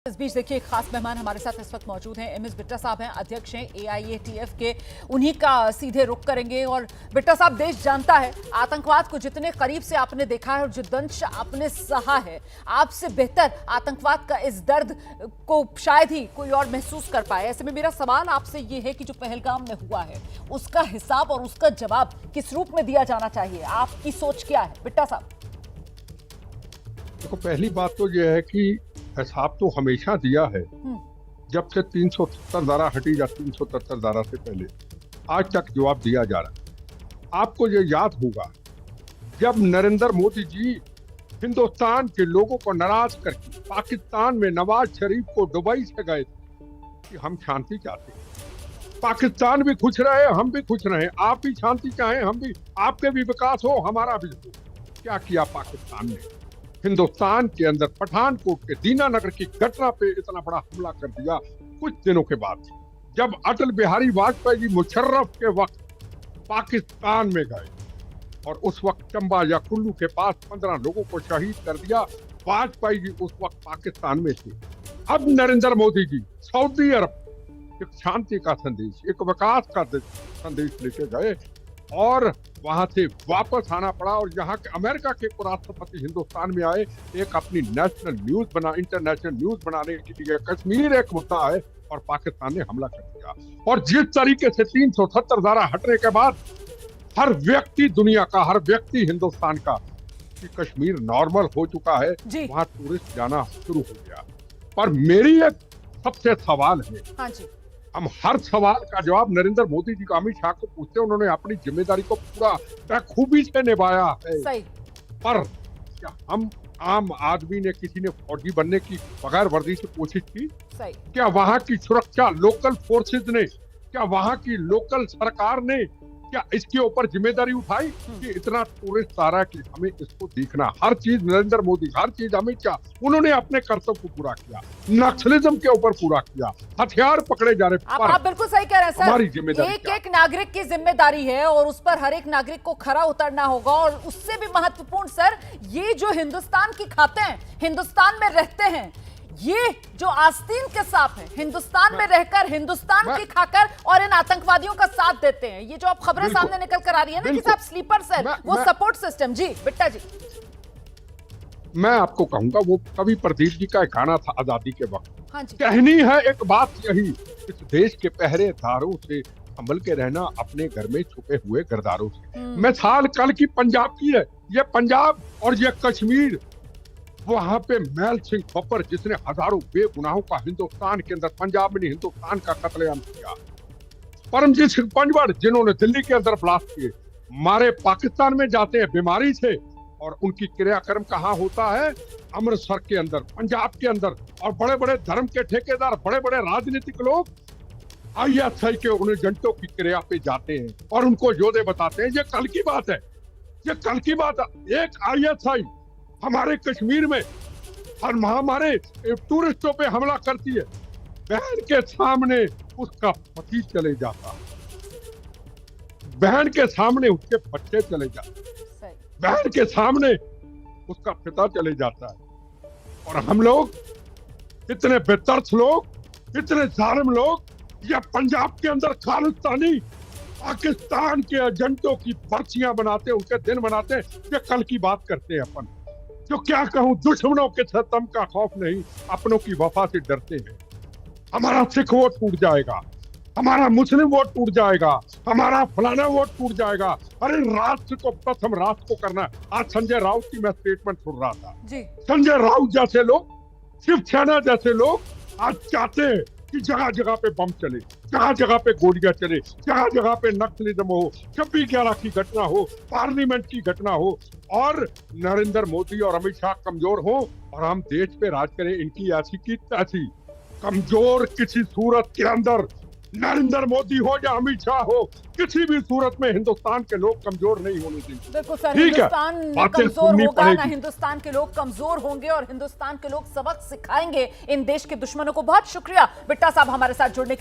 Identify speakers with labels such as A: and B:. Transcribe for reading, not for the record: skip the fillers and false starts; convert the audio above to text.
A: इस बीच देखिए एक खास मेहमान हमारे साथ इस वक्त मौजूद हैं। एमएस बिट्टा साहब हैं, अध्यक्ष हैं एआईएटीएफ के। उन्हीं का सीधे रुख करेंगे। और बिट्टा साहब, देश जानता है आतंकवाद को जितने करीब से आपने देखा है और जो दंश आपने सहा है, आपसे बेहतर आतंकवाद का इस दर्द को शायद ही कोई और महसूस कर पाए। ऐसे में मेरा सवाल आपसे ये है कि जो पहलगाम में हुआ है उसका हिसाब और उसका जवाब किस रूप में दिया जाना चाहिए? आपकी सोच क्या है बिट्टा साहब?
B: देखो, पहली बात तो यह है कि हिसाब तो हमेशा दिया है, जब से 370 धारा हटी या 373 धारा से पहले आज तक जवाब दिया जा रहा है। आपको ये याद होगा जब नरेंद्र मोदी जी हिंदुस्तान के लोगों को नाराज करके पाकिस्तान में नवाज शरीफ को दुबई से गए कि हम शांति चाहते हैं, पाकिस्तान भी खुश रहे, हम भी खुश रहे, आप भी शांति चाहें, हम भी, आपके भी विकास हो, हमारा भी हो। क्या किया पाकिस्तान ने? हिंदुस्तान के अंदर पठानकोट के दीनानगर की घटना पे इतना बड़ा हमला कर दिया। कुछ दिनों के बाद जब अटल बिहारी वाजपेयी जी मुशर्रफ के वक्त पाकिस्तान में गए और उस वक्त चंबा या कुल्लू के पास 15 लोगों को शहीद कर दिया, वाजपेयी जी उस वक्त पाकिस्तान में थे। अब नरेंद्र मोदी जी सऊदी अरब एक शांति का संदेश, एक विकास का संदेश लेके गए और वहां से वापस आना पड़ा। और यहाँ के अमेरिका के उपराष्ट्रपति हिंदुस्तान में आए, एक अपनी नेशनल न्यूज बना, इंटरनेशनल न्यूज बनाने के लिए कश्मीर एक मुद्दा है और पाकिस्तान ने हमला कर दिया। और जिस तरीके से 370 धारा हटने के बाद हर व्यक्ति दुनिया का, हर व्यक्ति हिंदुस्तान का कि कश्मीर नॉर्मल हो चुका है, वहां टूरिस्ट जाना शुरू हो गया। पर मेरी एक सबसे सवाल है,
A: हाँ जी,
B: हम हर सवाल का जवाब नरेंद्र मोदी जी को, अमित शाह को पूछते हैं, उन्होंने अपनी जिम्मेदारी को पूरा बखूबी से निभाया है।
A: सही।
B: पर क्या हम आम आदमी ने, किसी ने फौजी बनने की बगैर वर्दी से कोशिश की?
A: सही।
B: क्या वहां की सुरक्षा लोकल फोर्सेज ने, क्या वहां की लोकल सरकार ने क्या इसके ऊपर जिम्मेदारी उठाई कि इतना टूरिस्ट आ रहा है कि हमें इसको देखना? हर चीज नरेंद्र मोदी, हर चीज अमित शाह, उन्होंने अपने कर्तव्य को पूरा किया, नक्सलिज्म के ऊपर पूरा किया, हथियार पकड़े जा रहे।
A: आप बिल्कुल सही कह रहे हैं सर।
B: हमारी जिम्मेदारी
A: एक नागरिक की जिम्मेदारी है और उस पर हर एक नागरिक को खरा उतरना होगा। और उससे भी महत्वपूर्ण सर, ये जो हिंदुस्तान की खाते हैं, हिंदुस्तान में रहते हैं, ये जो आस्तीन के सांप हैं, हिंदुस्तान में रहकर, हिंदुस्तान की खाकर और इन आतंकवादियों का साथ देते हैं। ये जो आप खबरें सामने निकल कर आ रही है ना कि साहब स्लीपर सेल, वो सपोर्ट सिस्टम। जी बिट्टा जी,
B: मैं आपको कहूंगा, वो कवि प्रदीप जी का एक गाना था आजादी के वक्त,
A: हाँ जी,
B: कहनी है एक बात यही, इस देश के पहरेदारों से संभल के रहना, अपने घर में छुपे हुए गरदारों से। मिसाल कल की पंजाब की है। ये पंजाब और ये कश्मीर, वहां पे मैल सिंह खप्पर जिसने हजारों बेगुनाहों का हिंदुस्तान के अंदर, पंजाब में नहीं हिंदुस्तान का कत्लेआम किया, परमजीत सिंह पंजवाड़ जिन्होंने दिल्ली के अंदर ब्लास्ट किए, मारे पाकिस्तान में जाते हैं बीमारी से, और उनकी क्रियाक्रम कहाँ होता है? अमृतसर के अंदर, पंजाब के अंदर। और बड़े बड़े धर्म के ठेकेदार, बड़े बड़े राजनीतिक लोग आईएसआई के उन एजेंटों की क्रिया पे जाते हैं और उनको योद्धे बताते हैं। ये कल की बात है, ये कल की बात है। एक आईएसआई हमारे कश्मीर में हमारे टूरिस्टों पे हमला करती है, बहन के सामने उसका पति चले जाता, बहन के सामने उसके बच्चे चले जाते, बहन के सामने उसका पिता चले जाता है। और हम लोग इतने बेतरस लोग, इतने जालिम लोग, ये पंजाब के अंदर खालिस्तानी पाकिस्तान के एजेंटों की पर्चियां बनाते, उनके दिन बनाते। ये कल की बात करते हैं अपन। जो क्या कहूं, दुश्मनों के सितम का खौफ नहीं, अपनों की वफा से डरते हैं। हमारा सिख वोट टूट जाएगा, हमारा मुस्लिम वोट टूट जाएगा, हमारा फलाना वोट टूट जाएगा। अरे राष्ट्र को प्रथम राष्ट्र को करना। आज संजय राउत की मैं स्टेटमेंट सुन रहा था जी। संजय राउत जैसे लोग, शिवसेना जैसे लोग आज चाहते हैं कि जगह जगह पे बम चले, जगह जगह पे गोलियां चले, जगह जगह पे नक्सलिज्म हो, 26/11 की घटना हो, पार्लियामेंट की घटना हो, और नरेंद्र मोदी और अमित शाह कमजोर हो और हम देश पे राज करें। इनकी ऐसी की तैसी कमजोर किसी सूरत के अंदर नरेंद्र मोदी हो या अमित शाह हो, किसी भी सूरत में हिंदुस्तान के लोग कमजोर नहीं होने देंगे।
A: बिल्कुल सर, हिंदुस्तान कमजोर होगा ना, हिंदुस्तान के लोग कमजोर होंगे और हिंदुस्तान के लोग सबक सिखाएंगे इन देश के दुश्मनों को। बहुत शुक्रिया बिट्टा साहब हमारे साथ जुड़ने के लिए।